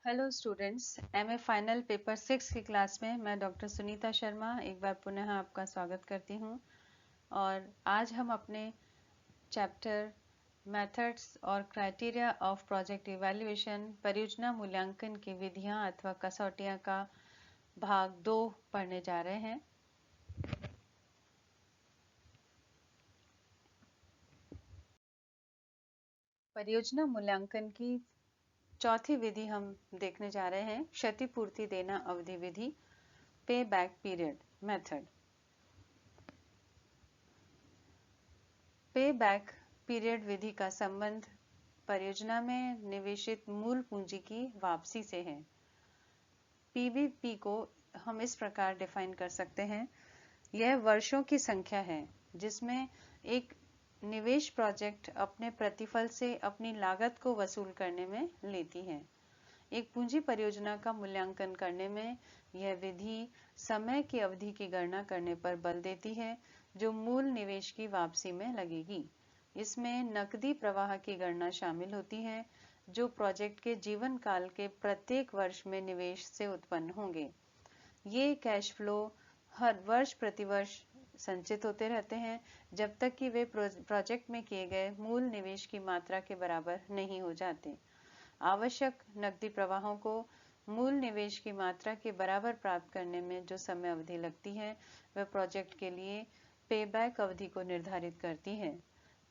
Hello students, MA final paper 6 की class में मैं डॉक्टर सुनीता शर्मा एक बार पुनः आपका स्वागत करती हूँ। और आज हम अपने चैप्टर मेथड्स और क्राइटेरिया ऑफ प्रोजेक्ट इवैल्यूएशन परियोजना मूल्यांकन की विधियाँ अथवा कसौटियाँ का भाग 2 पढ़ने जा रहे हैं। परियोजना मूल्यांकन की चौथी विधि हम देखने जा रहे हैं, क्षतिपूर्ति देना अवधि विधि, पे बैक पीरियड मेथड। पे बैक पीरियड विधि का संबंध परियोजना में निवेशित मूल पूंजी की वापसी से है। पीबीपी को हम इस प्रकार डिफाइन कर सकते हैं, यह वर्षों की संख्या है जिसमें एक निवेश प्रोजेक्ट अपने प्रतिफल से अपनी लागत को वसूल करने में लेती है। एक पूंजी परियोजना का मूल्यांकन करने में यह विधि समय की अवधि की गणना करने पर बल देती है जो मूल निवेश की वापसी में लगेगी। इसमें नकदी प्रवाह की गणना शामिल होती है जो प्रोजेक्ट के जीवन काल के प्रत्येक वर्ष में निवेश से उत्पन्न होंगे। ये कैश फ्लो हर वर्ष प्रतिवर्ष संचित होते रहते हैं जब तक कि वे प्रोजेक्ट में किए गए मूल निवेश की मात्रा के बराबर नहीं हो जाते। आवश्यक नकदी प्रवाहों को मूल निवेश की मात्रा के बराबर प्राप्त करने में जो समय अवधि लगती है वह प्रोजेक्ट के लिए पेबैक अवधि को निर्धारित करती है।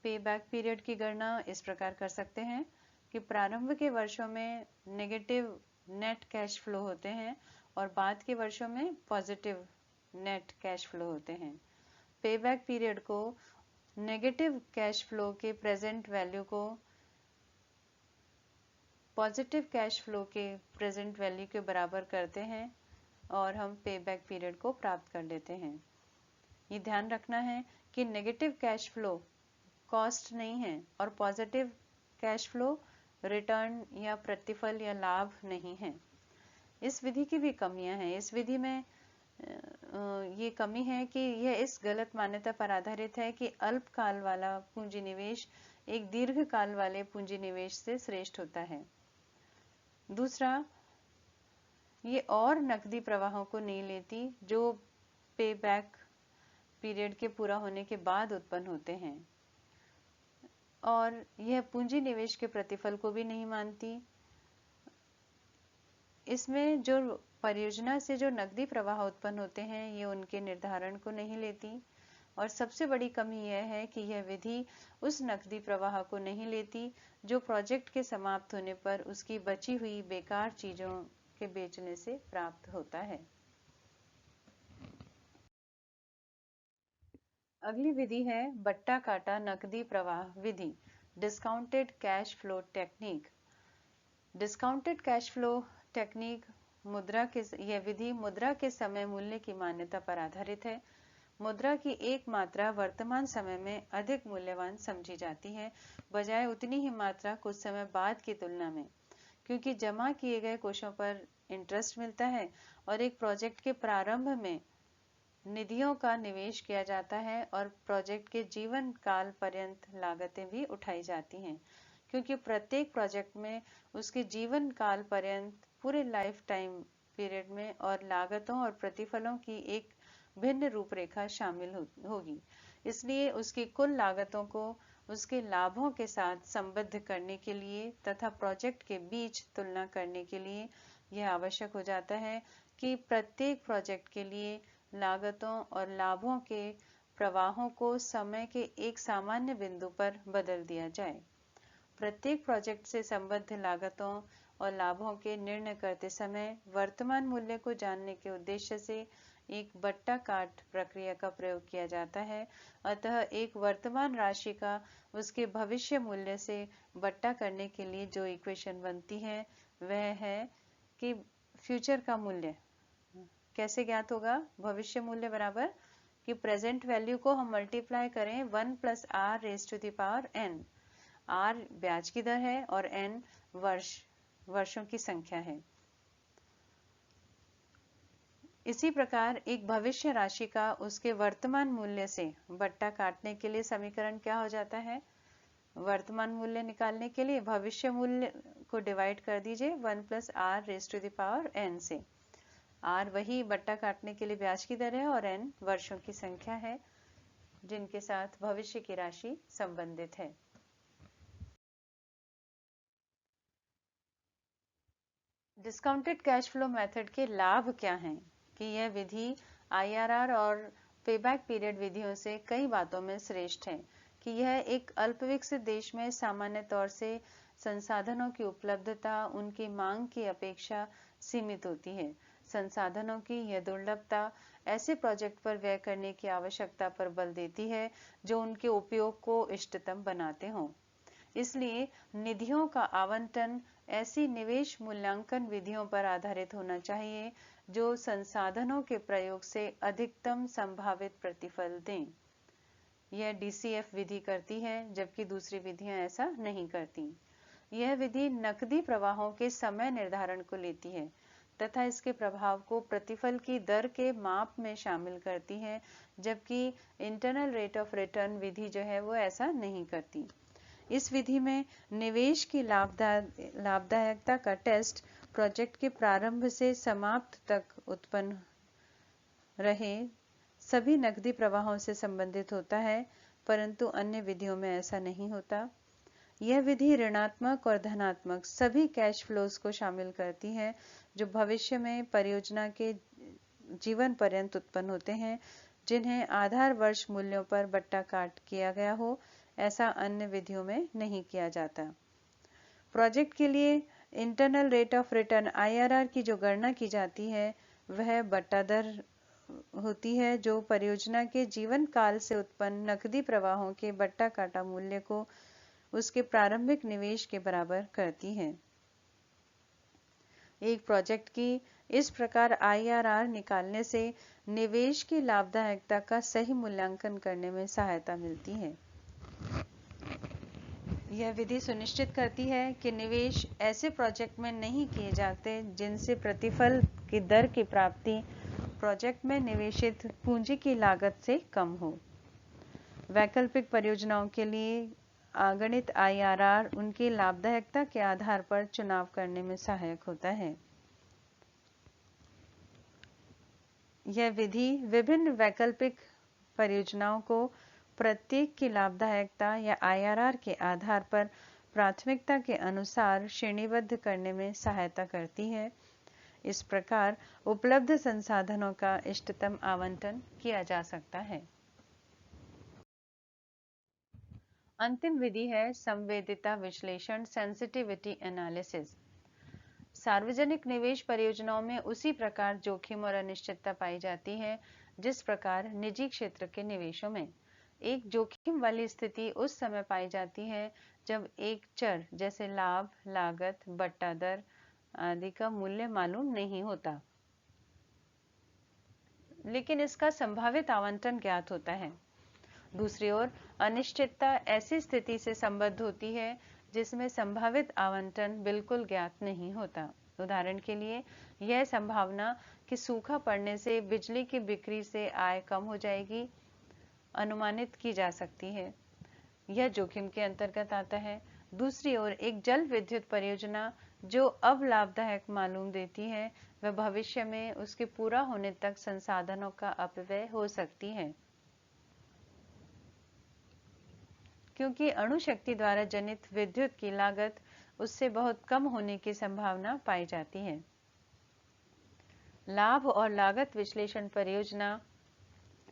पेबैक पीरियड की गणना इस प्रकार कर सकते हैं कि प्रारंभ के वर्षों में नेगेटिव नेट कैश फ्लो होते हैं और बाद के वर्षों में पॉजिटिव नेट कैश फ्लो होते हैं। पेबैक पीरियड को नेगेटिव कैश फ्लो के प्रेजेंट वैल्यू को पॉजिटिव कैश फ्लो के प्रेजेंट वैल्यू के बराबर करते हैं और हम पेबैक पीरियड को प्राप्त कर लेते हैं। ये ध्यान रखना है कि नेगेटिव कैश फ्लो कॉस्ट नहीं है और पॉजिटिव कैश फ्लो रिटर्न या प्रतिफल या लाभ नहीं है। इस विधि की भी कमियां हैं। इस विधि में ये कमी है कि यह इस गलत मान्यता पर आधारित है कि अल्पकाल वाला पूंजी निवेश एक दीर्घकाल वाले पूंजी निवेश से श्रेष्ठ होता है। दूसरा, ये और नकदी प्रवाहों को नहीं लेती जो पे बैक पीरियड के पूरा होने के बाद उत्पन्न होते हैं और यह पूंजी निवेश के प्रतिफल को भी नहीं मानती। इसमें जो परियोजना से जो नकदी प्रवाह उत्पन्न होते हैं ये उनके निर्धारण को नहीं लेती और सबसे बड़ी कमी यह है कि यह विधि उस नकदी प्रवाह को नहीं लेती जो प्रोजेक्ट के समाप्त होने पर उसकी बची हुई बेकार चीजों के बेचने से प्राप्त होता है। अगली विधि है बट्टा काटा नकदी प्रवाह विधि, discounted cash flow technique. Discounted cash flow technique यह विधि मुद्रा के समय मूल्य की मान्यता पर आधारित है। मुद्रा की एक मात्रा वर्तमान समय में अधिक मूल्यवान समझी जाती है बजाय उतनी ही मात्रा कुछ समय बाद की तुलना में, क्योंकि जमा किए गए कोषों पर इंटरेस्ट मिलता है और एक प्रोजेक्ट के प्रारंभ में निधियों का निवेश किया जाता है और प्रोजेक्ट के जीवन काल पर्यंत लागतें भी उठाई जाती हैं, क्योंकि प्रत्येक प्रोजेक्ट में उसके जीवन काल पर्यंत पूरे लाइफ टाइम पीरियड में और लागतों और प्रतिफलों की एक भिन्न रूपरेखा शामिल होगी। इसलिए उसकी कुल लागतों को उसके लाभों के साथ संबद्ध करने के लिए तथा प्रोजेक्ट के बीच तुलना करने के लिए यह आवश्यक हो जाता है कि प्रत्येक प्रोजेक्ट के लिए लागतों और लाभों के प्रवाहों को समय के एक सामान्य बिंदु पर बदल दिया जाए। प्रत्येक प्रोजेक्ट से संबद्ध लागतों और लाभों के निर्णय करते समय वर्तमान मूल्य को जानने के उद्देश्य से एक बट्टा काट प्रक्रिया का प्रयोग किया जाता है। अतः एक वर्तमान राशि का उसके भविष्य मूल्य से बट्टा करने के लिए जो इक्वेशन बनती है वह है कि फ्यूचर का मूल्य कैसे ज्ञात होगा। भविष्य मूल्य बराबर कि प्रेजेंट वैल्यू को हम मल्टीप्लाई करें 1 + r raise to the power n। r ब्याज की दर है और n वर्षों की संख्या है। इसी प्रकार एक भविष्य राशि का उसके वर्तमान मूल्य से बट्टा काटने के लिए समीकरण क्या हो जाता है। वर्तमान मूल्य निकालने के लिए भविष्य मूल्य को डिवाइड कर दीजिए 1 + r⁻n से। r वही बट्टा काटने के लिए ब्याज की दर है और n वर्षों की संख्या है जिनके साथ भविष्य की राशि संबंधित है। डिस्काउंटेड कैश फ्लो मेथड के लाभ क्या हैं कि यह विधि IRR और पेबैक पीरियड विधियों से कई बातों में श्रेष्ठ है कि यह एक अल्पविकसित देश में सामान्य तौर से संसाधनों की उपलब्धता उनकी मांग की अपेक्षा सीमित होती है। संसाधनों की यह दुर्लभता ऐसे प्रोजेक्ट पर व्यय करने की आवश्यकता पर बल देती है जो उनके उपयोग को इष्टतम बनाते हों। इसलिए निधियों का आवंटन ऐसी निवेश मूल्यांकन विधियों पर आधारित होना चाहिए जो संसाधनों के प्रयोग से अधिकतम संभावित प्रतिफल दें। यह DCF विधि करती है जबकि दूसरी विधियां ऐसा नहीं करती। यह विधि नकदी प्रवाहों के समय निर्धारण को लेती है तथा इसके प्रभाव को प्रतिफल की दर के माप में शामिल करती है, जबकि इंटरनल रेट ऑफ रिटर्न विधि जो है वो ऐसा नहीं करती। इस विधि में निवेश की लाभदायकता का टेस्ट प्रोजेक्ट के प्रारंभ से समाप्त तक उत्पन्न रहे सभी नकदी प्रवाहों से संबंधित होता है, परंतु अन्य विधियों में ऐसा नहीं होता। यह विधि ऋणात्मक और धनात्मक सभी कैश फ्लोज को शामिल करती है जो भविष्य में परियोजना के जीवन पर्यंत उत्पन्न होते हैं, जिन्हें आधार वर्ष मूल्यों पर बट्टा काट किया गया हो, ऐसा अन्य विधियों में नहीं किया जाता। प्रोजेक्ट के लिए internal rate of return IRR की जो गणना की जाती है वह बट्टा दर होती है जो परियोजना के जीवन काल से उत्पन्न नकदी प्रवाहों के बट्टा काटा मूल्य को उसके प्रारंभिक निवेश के बराबर करती है। एक प्रोजेक्ट की इस प्रकार IRR निकालने से निवेश की लाभदायकता का सही मूल्यांकन करने में सहायता मिलती है। यह विधि सुनिश्चित करती है कि निवेश ऐसे प्रोजेक्ट में नहीं किए जाते जिनसे प्रतिफल की दर की प्राप्ति प्रोजेक्ट में निवेशित पूंजी की लागत से कम हो। वैकल्पिक परियोजनाओं के लिए अगणित IRR उनकी लाभदायकता के आधार पर चुनाव करने में सहायक होता है। यह विधि विभिन्न वैकल्पिक परियोजनाओं को प्रत्येक की लाभदायकता या IRR के आधार पर प्राथमिकता के अनुसार श्रेणीबद्ध करने में सहायता करती है। इस प्रकार उपलब्ध संसाधनों का इष्टतम आवंटन किया जा सकता है। अंतिम विधि है संवेदिता विश्लेषण, सेंसिटिविटी एनालिसिस। सार्वजनिक निवेश परियोजनाओं में उसी प्रकार जोखिम और अनिश्चितता पाई जाती है जिस प्रकार निजी क्षेत्र के निवेशों में। एक जोखिम वाली स्थिति उस समय पाई जाती है जब एक चर जैसे लाभ, लागत, बट्टा दर आदि का मूल्य मालूम नहीं होता, लेकिन इसका संभावित आवंटन ज्ञात होता है। दूसरी ओर अनिश्चितता ऐसी स्थिति से संबद्ध होती है जिसमें संभावित आवंटन बिल्कुल ज्ञात नहीं होता। उदाहरण के लिए यह संभावना कि सूखा पड़ने से बिजली की बिक्री से आय कम हो जाएगी अनुमानित की जा सकती है, यह जोखिम के अंतर्गत आता है। दूसरी ओर एक जल विद्युत परियोजना जो अब लाभदायक मालूम देती है वह भविष्य में उसके पूरा होने तक संसाधनों का अपव्यय हो सकती है, क्योंकि अणुशक्ति द्वारा जनित विद्युत की लागत उससे बहुत कम होने की संभावना पाई जाती है। लाभ और लागत विश्लेषण परियोजना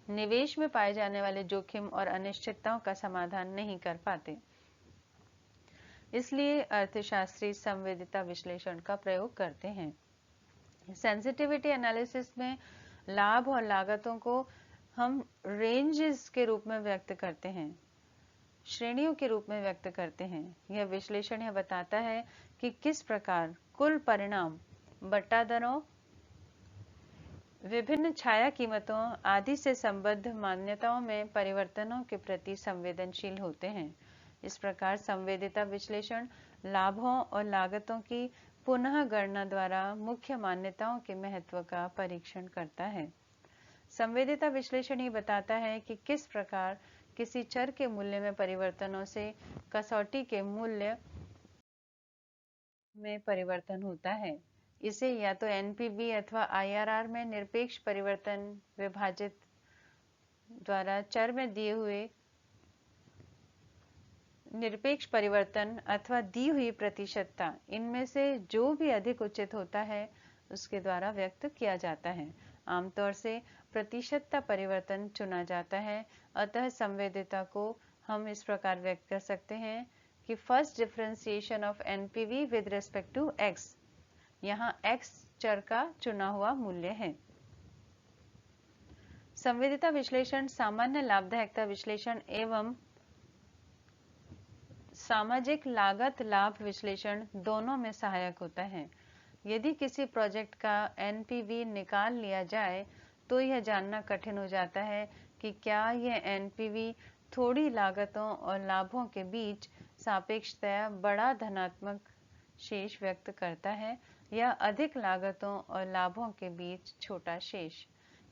निवेश में पाए जाने वाले जोखिम और अनिश्चितताओं का समाधान नहीं कर पाते, इसलिए अर्थशास्त्री संवेदिता विश्लेषण का प्रयोग करते हैं। सेंसिटिविटी एनालिसिस में लाभ और लागतों को हम रेंजेस के रूप में व्यक्त करते हैं, श्रेणियों के रूप में व्यक्त करते हैं। यह विश्लेषण यह बताता है कि किस प्रकार कुल परिणाम बट्टा दरों, विभिन्न छाया कीमतों आदि से संबद्ध मान्यताओं में परिवर्तनों के प्रति संवेदनशील होते हैं। इस प्रकार संवेदिता विश्लेषण लाभों और लागतों की पुनः गणना द्वारा मुख्य मान्यताओं के महत्व का परीक्षण करता है। संवेदिता विश्लेषण ये बताता है कि किस प्रकार किसी चर के मूल्य में परिवर्तनों से कसौटी के मूल्य में परिवर्तन होता है। इसे या तो एनपीवी अथवा आईआरआर में निरपेक्ष परिवर्तन विभाजित द्वारा चर में दिए हुए निरपेक्ष परिवर्तन अथवा दी हुई प्रतिशतता, इनमें से जो भी अधिक उचित होता है उसके द्वारा व्यक्त किया जाता है। आमतौर से प्रतिशतता परिवर्तन चुना जाता है। अतः संवेदिता को हम इस प्रकार व्यक्त कर सकते हैं कि first differentiation of NPV with respect to x, यहाँ x चर का चुना हुआ मूल्य है। संवेदिता विश्लेषण सामान्य लाभदायकता विश्लेषण एवं सामाजिक लागत लाभ विश्लेषण दोनों में सहायक होता है। यदि किसी प्रोजेक्ट का एनपीवी निकाल लिया जाए तो यह जानना कठिन हो जाता है कि क्या यह एनपीवी थोड़ी लागतों और लाभों के बीच सापेक्षतया बड़ा धनात्मक शेष व्यक्त करता है या अधिक लागतों और लाभों के बीच छोटा शेष।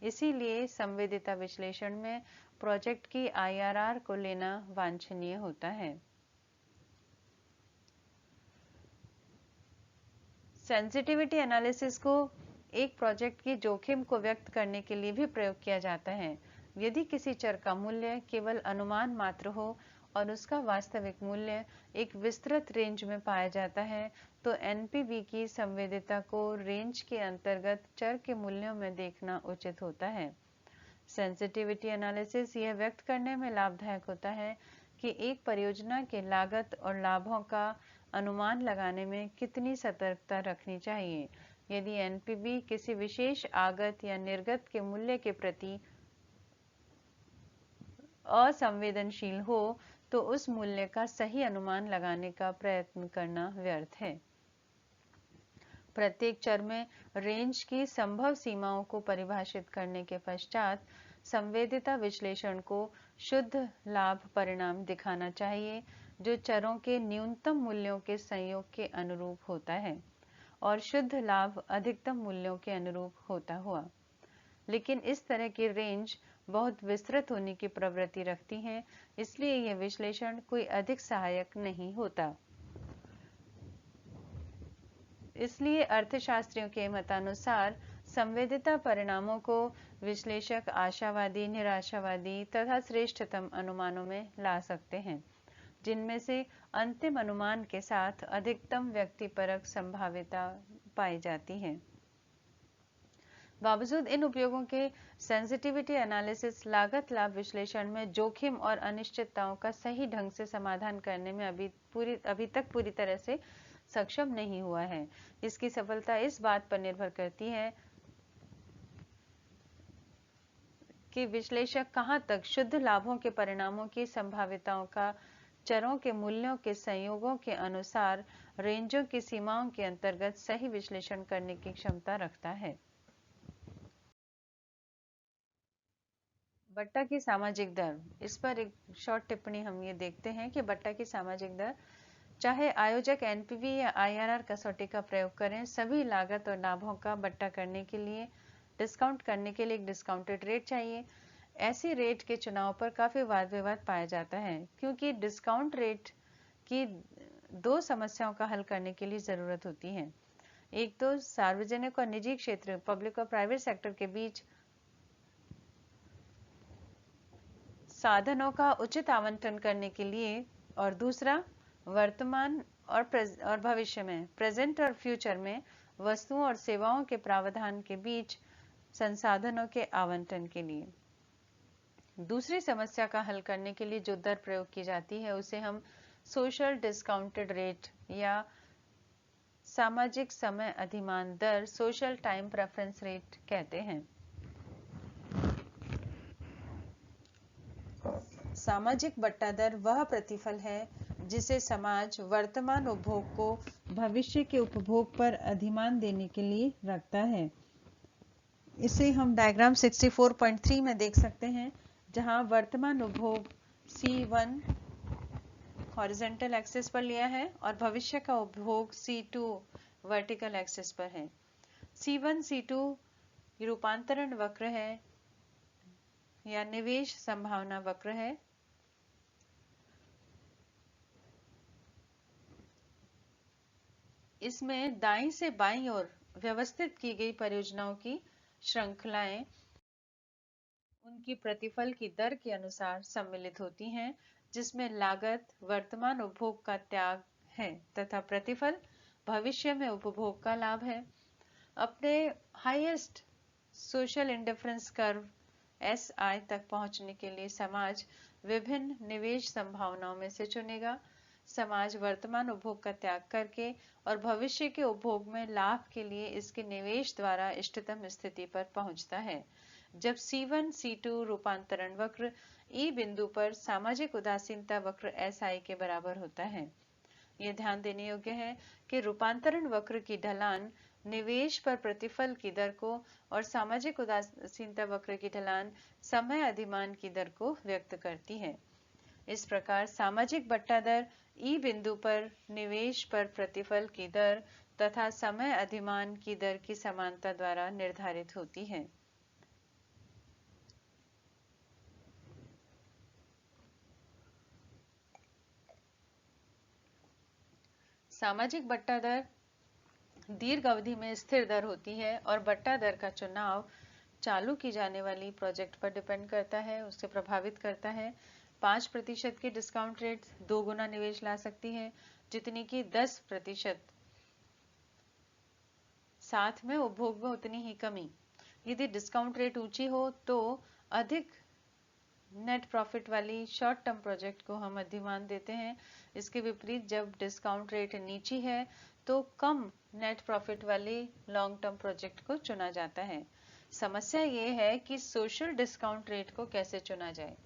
इसीलिए संवेदिता विश्लेषण में प्रोजेक्ट की आईआरआर को लेना वांछनीय होता है। सेंसिटिविटी एनालिसिस को एक प्रोजेक्ट की जोखिम को व्यक्त करने के लिए भी प्रयोग किया जाता है। यदि किसी चर का मूल्य केवल अनुमान मात्र हो और उसका वास्तविक मूल्य एक विस्तृत रेंज में पाया जाता है तो एनपीवी की संवेदिता को रेंज के अंतर्गत चर के मूल्यों में देखना उचित होता है। सेंसिटिविटी एनालिसिस यह व्यक्त करने में लाभदायक होता है कि एक परियोजना के लागत और लाभों का अनुमान लगाने में कितनी सतर्कता रखनी चाहिए। यदि एनपीवी किसी विशेष आगत या निर्गत के मूल्य के प्रति असंवेदनशील हो तो उस मूल्य का सही अनुमान लगाने का प्रयत्न करना व्यर्थ है। प्रत्येक चर में रेंज की संभव सीमाओं को परिभाषित करने के पश्चात संवेदिता विश्लेषण को शुद्ध लाभ परिणाम दिखाना चाहिए जो चरों के न्यूनतम मूल्यों के संयोग के अनुरूप होता है और शुद्ध लाभ अधिकतम मूल्यों के अनुरूप होता हुआ। लेकिन इस तरह की रेंज बहुत विस्तृत होने की प्रवृत्ति रखती है, इसलिए यह विश्लेषण कोई अधिक सहायक नहीं होता। इसलिए अर्थशास्त्रियों के मतानुसार संवेदिता परिणामों को विश्लेषक आशावादी, निराशावादी तथा श्रेष्ठतम अनुमानों में ला सकते हैं, जिनमें से अंतिम अनुमान के साथ अधिकतम व्यक्तिपरक संभाव्यता पाई जाती है। बावजूद इन उपयोगों के सेंसिटिविटी एनालिसिस लागत लाभ विश्लेषण में जोखिम और अनिश्चितताओं का सही ढंग से समाधान करने में अभी तक पूरी तरह से सक्षम नहीं हुआ है। इसकी सफलता इस बात पर निर्भर करती है कि विश्लेषक कहां तक शुद्ध लाभों के परिणामों की संभाव्यताओं का चरों के मूल्यों के संयोगों के अनुसार रेंजों की सीमाओं के अंतर्गत सही विश्लेषण करने की क्षमता रखता है। बट्टा की सामाजिक दर, इस पर एक शॉर्ट टिप्पणी हम ये देखते हैं कि बट्टा की सामाजिक दर, चाहे आयोजक एनपीवी या आईआरआर कसौटी का प्रयोग करें, सभी लागत और लाभों का बट्टा करने के लिए डिस्काउंट करने के लिए एक डिस्काउंटेड रेट चाहिए। ऐसी रेट के चुनाव पर काफी वाद विवाद पाया जाता है क्योंकि डिस्काउंट रेट की दो समस्याओं का हल करने के लिए जरूरत होती है। एक तो सार्वजनिक और निजी क्षेत्र, पब्लिक और प्राइवेट सेक्टर के बीच साधनों का उचित आवंटन करने के लिए, और दूसरा वर्तमान और भविष्य में, प्रेजेंट और फ्यूचर में वस्तुओं और सेवाओं के प्रावधान के बीच संसाधनों के आवंटन के लिए। दूसरी समस्या का हल करने के लिए जो दर प्रयोग की जाती है उसे हम सोशल डिस्काउंटेड रेट या सामाजिक समय अधिमान दर, सोशल टाइम प्रेफरेंस रेट कहते हैं। सामाजिक बट्टा दर वह प्रतिफल है जिसे समाज वर्तमान उपभोग को भविष्य के उपभोग पर अधिमान देने के लिए रखता है। इसे हम डायग्राम 64.3 में देख सकते हैं, जहां वर्तमान उपभोग C1 हॉरिजॉन्टल एक्सिस पर लिया है और भविष्य का उपभोग C2 वर्टिकल एक्सिस पर है। C1 C2 रूपांतरण वक्र है या निवेश संभावना वक्र है। इसमें दाईं से बाईं ओर व्यवस्थित की गई परियोजनाओं की श्रृंखलाएं उनकी प्रतिफल की दर के अनुसार सम्मिलित होती हैं, जिसमें लागत वर्तमान उपभोग का त्याग है तथा प्रतिफल भविष्य में उपभोग का लाभ है। अपने highest social indifference curve SI तक पहुंचने के लिए समाज विभिन्न निवेश संभावनाओं में से चुनेगा। समाज वर्तमान उपभोग का त्याग करके और भविष्य के उपभोग में लाभ के लिए इसके निवेश द्वारा इष्टतम स्थिति पर पहुंचता है। जब C1 C2 रूपांतरण वक्र E बिंदु पर सामाजिक उदासीनता वक्र SI के बराबर होता है। यह ध्यान देने योग्य है कि रूपांतरण वक्र की ढलान निवेश पर प्रतिफल की दर को और सामाजिक उदासीनता वक्र की ढलान समय अधिमान की दर को व्यक्त करती है। इस प्रकार सामाजिक बट्टा दर E बिंदु पर निवेश पर प्रतिफल की दर तथा समय अधिमान की दर की समानता द्वारा निर्धारित होती है। सामाजिक बट्टा दर दीर्घ अवधि में स्थिर दर होती है और बट्टा दर का चुनाव चालू की जाने वाली प्रोजेक्ट पर डिपेंड करता है, उससे प्रभावित करता है। 5% की डिस्काउंट रेट 2 गुना निवेश ला सकती है, जितनी की 10%। साथ में उपभोग में उतनी ही कमी। यदि डिस्काउंट रेट ऊंची हो तो अधिक नेट प्रॉफिट वाली शॉर्ट टर्म प्रोजेक्ट को हम अधिमान देते हैं। इसके विपरीत जब डिस्काउंट रेट नीची है तो कम नेट प्रॉफिट वाली लॉन्ग टर्म प्रोजेक्ट को चुना जाता है। समस्या ये है कि सोशल डिस्काउंट रेट को कैसे चुना जाए।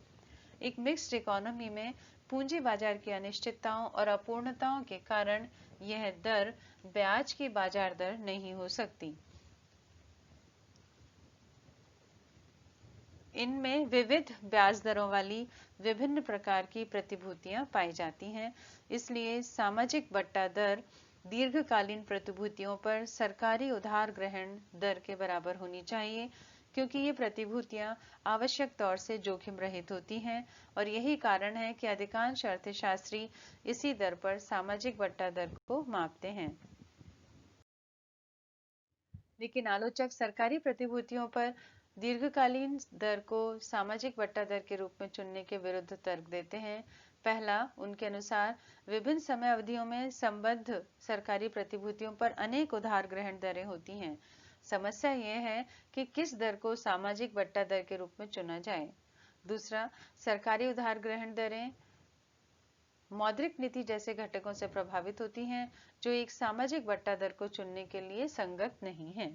एक मिक्स्ड इकोनॉमी में पूंजी बाजार की अनिश्चितताओं और अपूर्णताओं के कारण यह दर ब्याज की बाजार दर नहीं हो सकती। इनमें विविध ब्याज दरों वाली विभिन्न प्रकार की प्रतिभूतियां पाई जाती हैं। इसलिए सामाजिक बट्टा दर दीर्घकालीन प्रतिभूतियों पर सरकारी उधार ग्रहण दर के बराबर होनी चाहिए, क्योंकि ये प्रतिभूतियां आवश्यक तौर से जोखिम रहित होती हैं और यही कारण है कि अधिकांश अर्थशास्त्री इसी दर पर सामाजिक बट्टा दर को मापते हैं। लेकिन आलोचक सरकारी प्रतिभूतियों पर दीर्घकालीन दर को सामाजिक बट्टा दर के रूप में चुनने के विरुद्ध तर्क देते हैं। पहला, उनके अनुसार विभिन्न समय अवधियों में संबद्ध सरकारी प्रतिभूतियों पर अनेक उधार ग्रहण दरें होती हैं। समस्या यह है कि किस दर को सामाजिक बट्टा दर के रूप में चुना जाए। दूसरा, सरकारी उधार ग्रहण दरें मौद्रिक नीति जैसे घटकों से प्रभावित होती हैं, जो एक सामाजिक बट्टा दर को चुनने के लिए संगत नहीं है।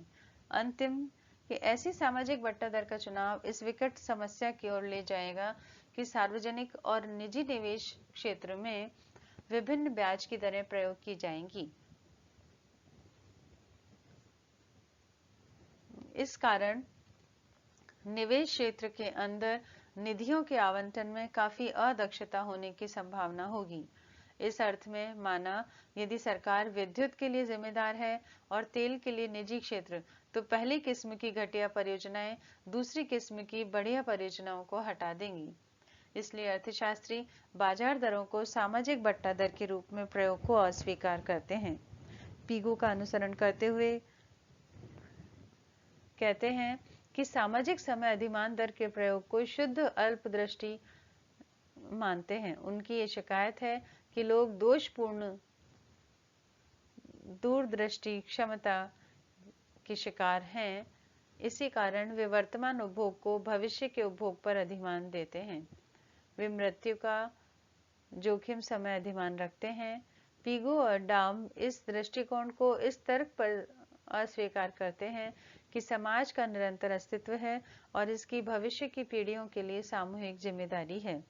अंतिम, कि ऐसी सामाजिक बट्टा दर का चुनाव इस विकट समस्या की ओर ले जाएगा कि सार्वजनिक और निजी निवेश क्षेत्र में विभिन्न ब्याज की दरें प्रयोग की जाएंगी। इस कारण निवेश क्षेत्र के अंदर निधियों के आवंटन में काफी अदक्षता होने की संभावना होगी। इस अर्थ में माना, यदि सरकार विद्युत के लिए जिम्मेदार है और तेल के लिए निजी क्षेत्र, तो पहली किस्म की घटिया परियोजनाएं दूसरी किस्म की बढ़िया परियोजनाओं को हटा देंगी। इसलिए अर्थशास्त्री बाजार दरों को सामाजिक बट्टा दर के रूप में प्रयोग को अस्वीकार करते हैं। पीगो का अनुसरण करते हुए कहते हैं कि सामाजिक समय अधिमान दर के प्रयोग को शुद्ध अल्पदृष्टि मानते हैं। उनकी ये शिकायत है कि लोग दोषपूर्ण दूरदृष्टि क्षमता के शिकार हैं। इसी कारण वे वर्तमान उपभोग को भविष्य के उपभोग पर अधिमान देते हैं। वे मृत्यु का जोखिम समय अधिमान रखते हैं। पीगो और डाम इस दृष्टिकोण को इस तर्क पर अस्वीकार करते हैं कि समाज का निरंतर अस्तित्व है और इसकी भविष्य की पीढ़ियों के लिए सामूहिक जिम्मेदारी है।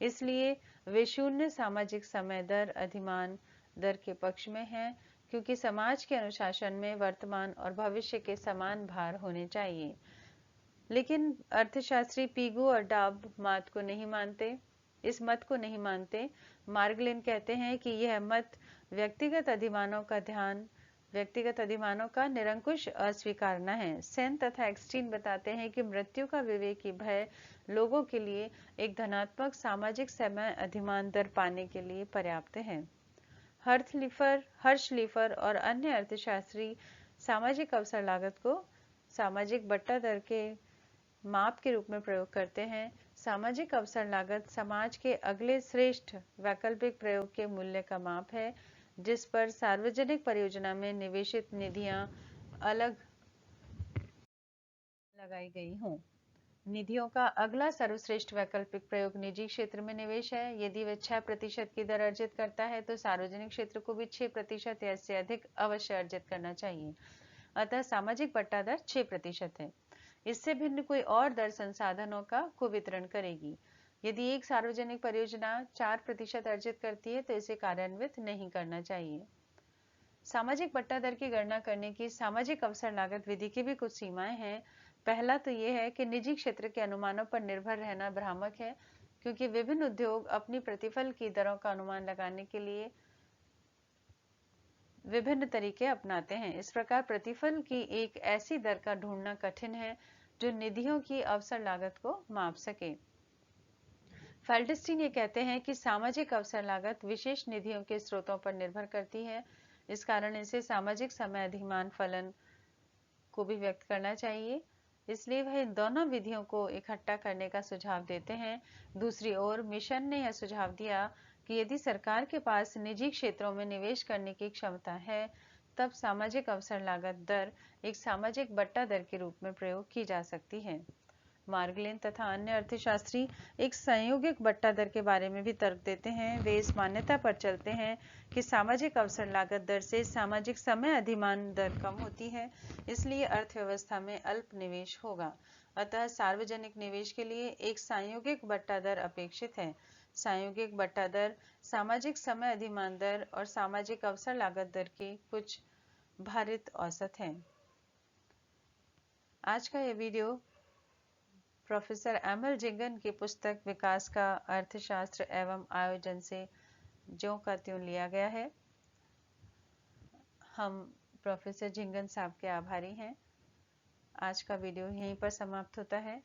इसलिए वे शून्य सामाजिक समय दर अधिमान दर के पक्ष में हैं, क्योंकि समाज के अनुशासन में वर्तमान और भविष्य के समान भार होने चाहिए। लेकिन अर्थशास्त्री पीगो और डाब इस मत को नहीं मानते। मार्गलिन कहते हैं कि यह मत व्यक्तिगत अधिमानों का निरंकुश अस्वीकारना है। सेन तथा एक्सटीन बताते हैं कि मृत्यु का विवेकी भय लोगों के लिए एक धनात्मक सामाजिक समय अधिमान दर पाने के लिए पर्याप्त है। हर्शलिफर और अन्य अर्थशास्त्री सामाजिक अवसर लागत को सामाजिक बट्टा दर के माप के रूप में प्रयोग करते हैं। सामाजिक अवसर लागत समाज के अगले श्रेष्ठ वैकल्पिक प्रयोग के मूल्य का माप है जिस पर सार्वजनिक परियोजना में निवेशित निधियां अलग लगाई गई हों। निधियों का अगला सर्वश्रेष्ठ वैकल्पिक प्रयोग निजी क्षेत्र में निवेश है। यदि वह 6% की दर अर्जित करता है तो सार्वजनिक क्षेत्र को भी 6% या इससे अधिक अवश्य अर्जित करना चाहिए। अतः सामाजिक बट्टा दर 6% है। इससे भिन्न कोई और दर संसाधनों का कुवितरण करेगी। यदि एक सार्वजनिक परियोजना 4% अर्जित करती है तो इसे कार्यान्वित नहीं करना चाहिए। सामाजिक बट्टा दर की गणना करने की सामाजिक अवसर लागत विधि की भी कुछ सीमाएं हैं। पहला तो यह है कि निजी क्षेत्र के अनुमानों पर निर्भर रहना भ्रामक है, क्योंकि विभिन्न उद्योग अपनी प्रतिफल की दरों का अनुमान लगाने के लिए विभिन्न तरीके अपनाते हैं। इस प्रकार प्रतिफल की एक ऐसी दर का ढूंढना कठिन है जो निधियों की अवसर लागत को माप सके। फेल्डस्टीन ये कहते हैं कि सामाजिक अवसर लागत विशेष निधियों के स्रोतों पर निर्भर करती है। इस कारण इसे सामाजिक समय अधिमान फलन को भी व्यक्त करना चाहिए। इसलिए वह इन दोनों विधियों को इकट्ठा करने का सुझाव देते हैं। दूसरी ओर मिशन ने यह सुझाव दिया कि यदि सरकार के पास निजी क्षेत्रों में निवेश करने की क्षमता है तब सामाजिक अवसर लागत दर एक सामाजिक बट्टा दर के रूप में प्रयोग की जा सकती है। मार्गलेन तथा अन्य अर्थशास्त्री एक संयोगिक बट्टा दर के बारे में भी तर्क देते हैं। वे इस मान्यता पर चलते हैं कि सामाजिक अवसर लागत दर से सामाजिक समय अधिमान दर कम होती है, इसलिए अर्थव्यवस्था में अल्प निवेश होगा। अतः सार्वजनिक निवेश के लिए एक संयोगिक बट्टा दर अपेक्षित है। संयोगिक बट्टा दर सामाजिक समय अधिमान दर और सामाजिक अवसर लागत दर की कुछ भारित औसत है। आज का यह वीडियो प्रोफेसर एमएल जिंगन की पुस्तक विकास का अर्थशास्त्र एवं आयोजन से ज्यों का त्यों लिया गया है। हम प्रोफेसर जिंगन साहब के आभारी हैं। आज का वीडियो यहीं पर समाप्त होता है।